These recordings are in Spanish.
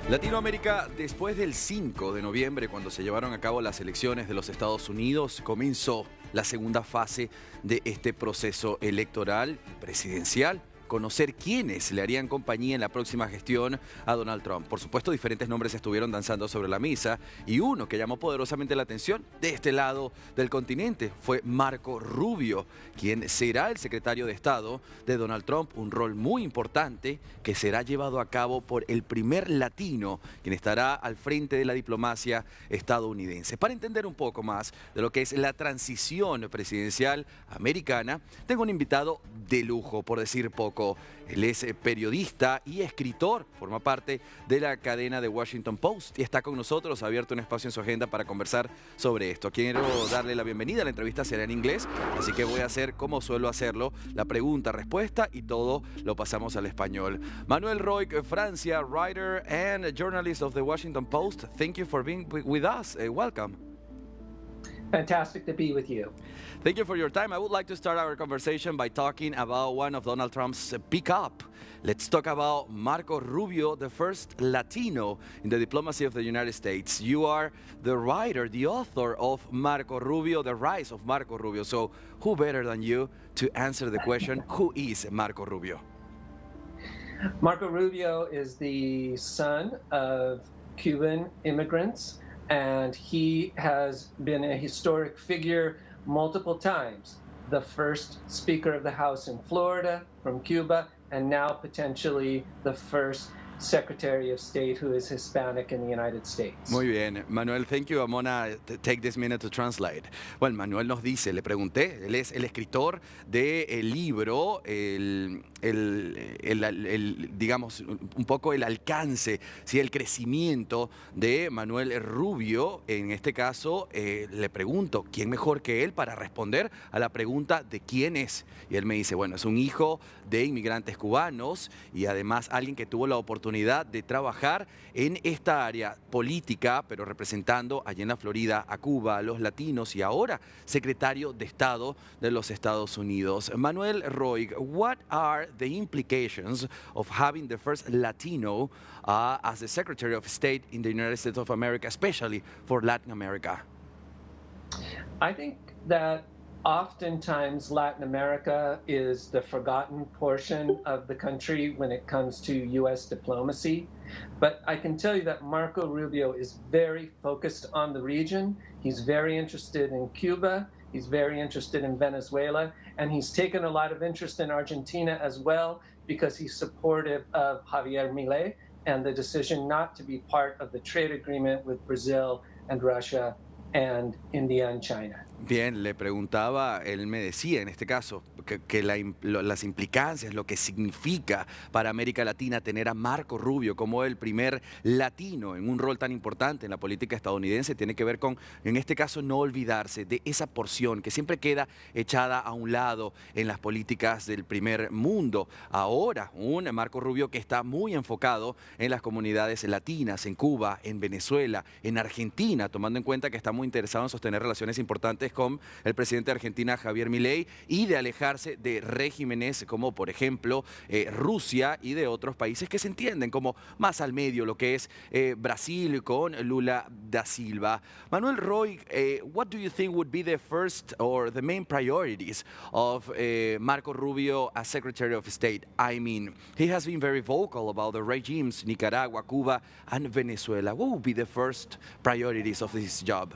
Latinoamérica, después del 5 de noviembre, cuando se llevaron a cabo las elecciones de los Estados Unidos, comenzó la segunda fase de este proceso electoral y presidencial. Conocer quiénes le harían compañía en la próxima gestión a Donald Trump. Por supuesto, diferentes nombres estuvieron danzando sobre la mesa y uno que llamó poderosamente la atención de este lado del continente fue Marco Rubio, quien será el secretario de Estado de Donald Trump, un rol muy importante que será llevado a cabo por el primer latino, quien estará al frente de la diplomacia estadounidense. Para entender un poco más de lo que es la transición presidencial americana, tengo un invitado de lujo, por decir poco. Él es periodista y escritor, forma parte de la cadena de Washington Post y está con nosotros, ha abierto un espacio en su agenda para conversar sobre esto. Quiero darle la bienvenida, la entrevista será en inglés, así que voy a hacer como suelo hacerlo, la pregunta, respuesta y todo lo pasamos al español. Manuel Roig, Francia, writer and journalist of the Washington Post, thank you for being with us. Welcome. Fantastic to be with you. Thank you for your time. I would like to start our conversation by talking about one of Donald Trump's pickup. Let's talk about Marco Rubio, the first Latino in the diplomacy of the United States. You are the writer, the author of Marco Rubio, The Rise of Marco Rubio. So who better than you to answer the question, who is Marco Rubio? Marco Rubio is the son of Cuban immigrants, and he has been a historic figure multiple times. The first Speaker of the House in Florida from Cuba, and now potentially the first Secretary of State who is Hispanic in the United States. Muy bien, Manuel, thank you. I'm gonna take this minute to translate. Bueno, Manuel nos dice, le pregunté, él es el escritor del libro, digamos, un poco el alcance, ¿sí? El crecimiento de Manuel Rubio. En este caso, le pregunto, ¿quién mejor que él para responder a la pregunta de quién es? Y él me dice, bueno, es un hijo de inmigrantes cubanos y además alguien que tuvo la oportunidad de trabajar en esta área política, pero representando allí en la Florida a Cuba, a los latinos y ahora secretario de Estado de los Estados Unidos. Manuel Roig, what are the implications of having the first Latino as the Secretary of State in the United States of America, especially for Latin America? I think that oftentimes Latin America is the forgotten portion of the country when it comes to U.S. diplomacy. But I can tell you that Marco Rubio is very focused on the region. He's very interested in Cuba. He's very interested in Venezuela. And he's taken a lot of interest in Argentina as well because he's supportive of Javier Milei and the decision not to be part of the trade agreement with Brazil and Russia and India and China. Bien, le preguntaba, él me decía en este caso que las implicancias, lo que significa para América Latina tener a Marco Rubio como el primer latino en un rol tan importante en la política estadounidense tiene que ver con, en este caso, no olvidarse de esa porción que siempre queda echada a un lado en las políticas del primer mundo. Ahora, un Marco Rubio que está muy enfocado en las comunidades latinas, en Cuba, en Venezuela, en Argentina, tomando en cuenta que está muy interesado en sostener relaciones importantes con el presidente de Argentina, Javier Milei, y de alejarse de regímenes como, por ejemplo, Rusia y de otros países que se entienden como más al medio, lo que es Brasil con Lula da Silva. Manuel Roig, what do you think would be the first or the main priorities of Marco Rubio as Secretary of State? I mean, he has been very vocal about the regimes, Nicaragua, Cuba, and Venezuela. What would be the first priorities of this job?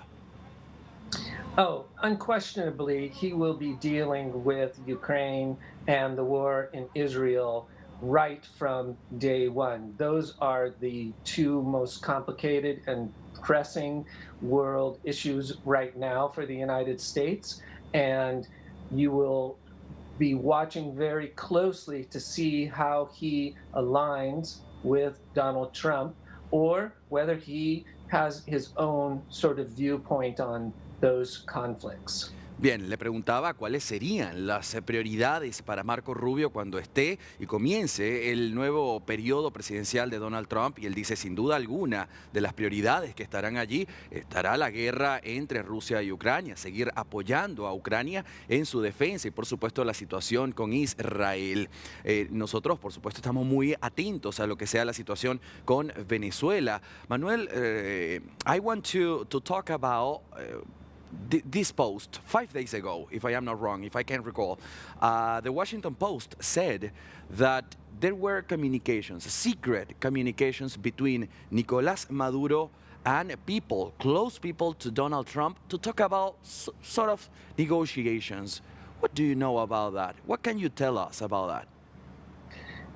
Oh, unquestionably, he will be dealing with Ukraine and the war in Israel right from day one. Those are the two most complicated and pressing world issues right now for the United States. And you will be watching very closely to see how he aligns with Donald Trump or whether he has his own sort of viewpoint on those conflicts. Bien, le preguntaba cuáles serían las prioridades para Marco Rubio cuando esté y comience el nuevo periodo presidencial de Donald Trump. Y él dice, sin duda alguna, de las prioridades que estarán allí, estará la guerra entre Rusia y Ucrania, seguir apoyando a Ucrania en su defensa y, por supuesto, la situación con Israel. Nosotros, por supuesto, estamos muy atentos a lo que sea la situación con Venezuela. Manuel, I want to talk about this post 5 days ago, if I am not wrong, if I can recall. The Washington Post said that there were communications, secret communications between Nicolás Maduro and people, close people to Donald Trump, to talk about sort of negotiations. What do you know about that? What can you tell us about that?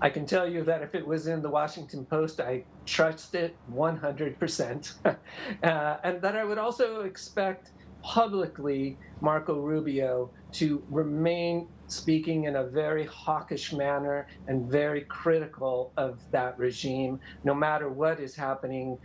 I can tell you that if it was in the Washington Post, I trust it 100%. And that I would also expect publicly Marco Rubio to remain speaking in a very hawkish manner and very critical of that regime, no matter what is happening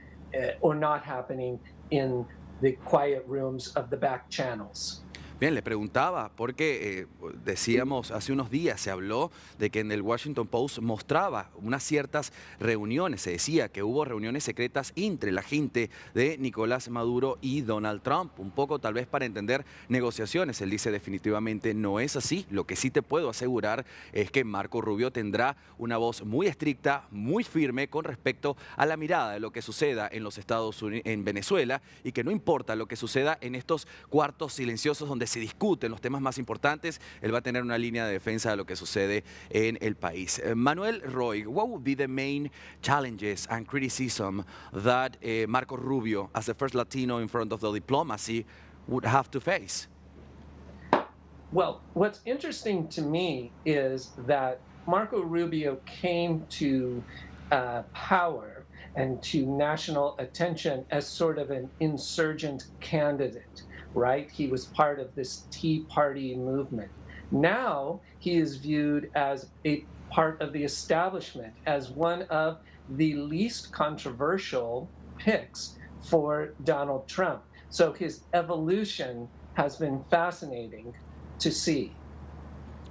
or not happening in the quiet rooms of the back channels. Bien, le preguntaba porque decíamos hace unos días se habló de que en el Washington Post mostraba unas ciertas reuniones, se decía que hubo reuniones secretas entre la gente de Nicolás Maduro y Donald Trump, un poco tal vez para entender negociaciones. Él dice definitivamente no es así, lo que sí te puedo asegurar es que Marco Rubio tendrá una voz muy estricta, muy firme con respecto a la mirada de lo que suceda en los Estados Unidos, en Venezuela, y que no importa lo que suceda en estos cuartos silenciosos donde se discuten los temas más importantes, él va a tener una línea de defensa de lo que sucede en el país. Manuel Roig, what would be the main challenges and criticism that Marco Rubio, as the first Latino in front of the diplomacy, would have to face? Well, what's interesting to me is that Marco Rubio came to power and to national attention as sort of an insurgent candidate. Right? He was part of this Tea Party movement. Now he is viewed as a part of the establishment, as one of the least controversial picks for Donald Trump. So his evolution has been fascinating to see.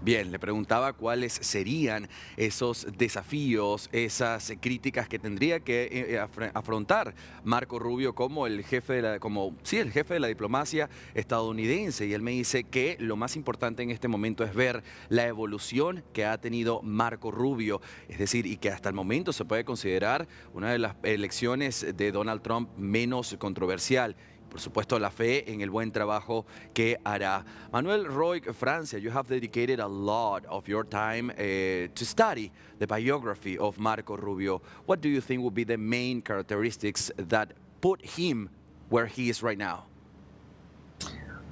Bien, le preguntaba cuáles serían esos desafíos, esas críticas que tendría que afrontar Marco Rubio como el jefe de el jefe de la diplomacia estadounidense. Y él me dice que lo más importante en este momento es ver la evolución que ha tenido Marco Rubio, es decir, y que hasta el momento se puede considerar una de las elecciones de Donald Trump menos controversial. Por supuesto, la fe en el buen trabajo que hará. Manuel Roig, Francia, you have dedicated a lot of your time to study the biography of Marco Rubio. What do you think would be the main characteristics that put him where he is right now?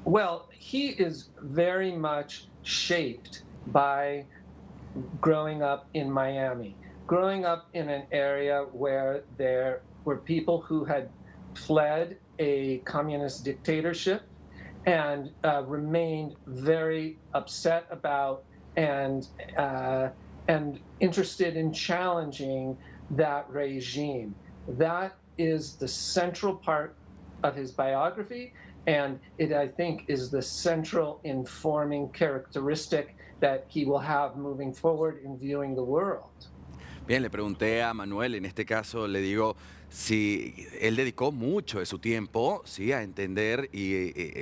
Well, he is very much shaped by growing up in Miami, growing up in an area where there were people who had fled a communist dictatorship and remained very upset about and interested in challenging that regime. That is the central part of his biography, and it, I think, is the central informing characteristic that he will have moving forward in viewing the world. Bien, le pregunté a Manuel, en este caso le digo si él dedicó mucho de su tiempo, ¿sí?, a entender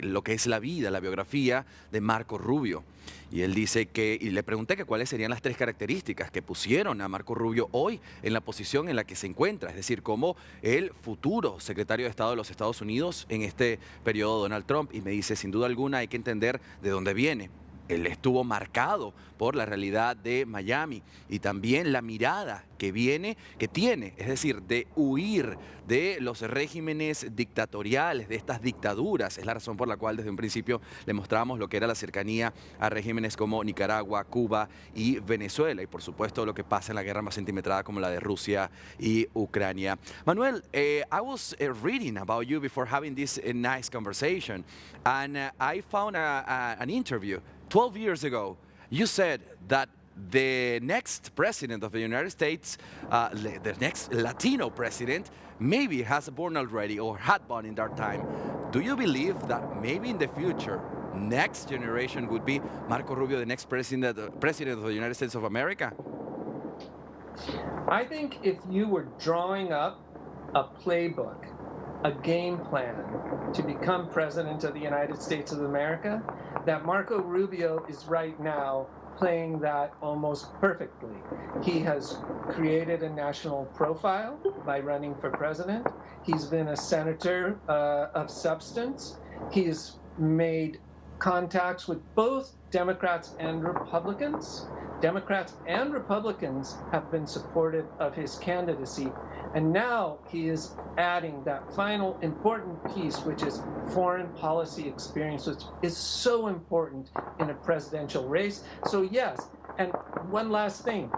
lo que es la vida, la biografía de Marco Rubio. Y él dice que, y le pregunté que cuáles serían las 3 características que pusieron a Marco Rubio hoy en la posición en la que se encuentra, es decir, como el futuro secretario de Estado de los Estados Unidos en este periodo de Donald Trump. Y me dice, sin duda alguna hay que entender de dónde viene. Él estuvo marcado por la realidad de Miami y también la mirada que tiene, es decir, de huir de los regímenes dictatoriales, de estas dictaduras. Es la razón por la cual desde un principio le mostrábamos lo que era la cercanía a regímenes como Nicaragua, Cuba y Venezuela, y por supuesto lo que pasa en la guerra más centimetrada como la de Rusia y Ucrania. Manuel, I was reading about you before having this nice conversation, and I found an interview 12 years ago. You said that the next president of the United States, the next Latino president, maybe has born already or had born in that time. Do you believe that maybe in the future next generation would be Marco Rubio, the next president of the United States of America? I think if you were drawing up a playbook, a game plan to become president of the United States of America, that Marco Rubio is right now playing that almost perfectly. He has created a national profile by running for president. He's been a senator of substance. He's made contacts with both Democrats and Republicans. Democrats and Republicans have been supportive of his candidacy. And now he is adding that final important piece, which is foreign policy experience, which is so important in a presidential race. So yes, and one last thing,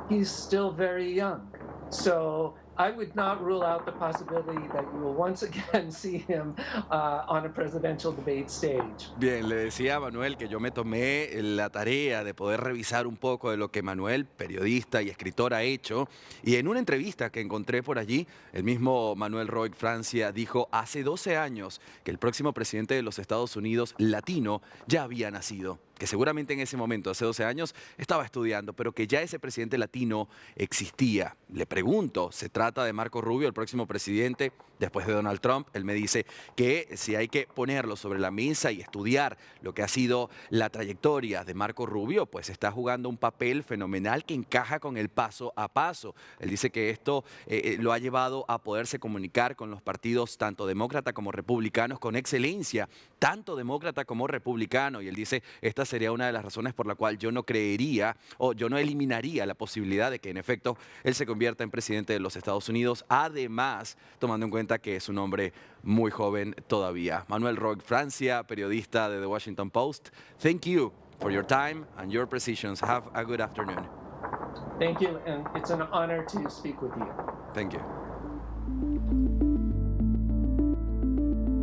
he's still very young. So I would not rule out the possibility that you will once again see him on a presidential debate stage. Bien, le decía a Manuel que yo me tomé la tarea de poder revisar un poco de lo que Manuel, periodista y escritor, ha hecho. Y en una entrevista que encontré por allí, el mismo Manuel Roig Francia dijo hace 12 años que el próximo presidente de los Estados Unidos latino ya había nacido. Que seguramente en ese momento, hace 12 años, estaba estudiando, pero que ya ese presidente latino existía. Le pregunto, ¿se trata de Marco Rubio, el próximo presidente después de Donald Trump? Él me dice que si hay que ponerlo sobre la mesa y estudiar lo que ha sido la trayectoria de Marco Rubio, pues está jugando un papel fenomenal que encaja con el paso a paso. Él dice que esto lo ha llevado a poderse comunicar con los partidos tanto demócrata como republicanos con excelencia, tanto demócrata como republicano. Y él dice, esta sería una de las razones por la cual yo no creería o yo no eliminaría la posibilidad de que en efecto él se convierta en presidente de los Estados Unidos, además tomando en cuenta que es un hombre muy joven todavía. Manuel Roig Francia, periodista de The Washington Post, thank you for your time and your precisions. Have a good afternoon. Thank you, and it's an honor to speak with you. Thank you.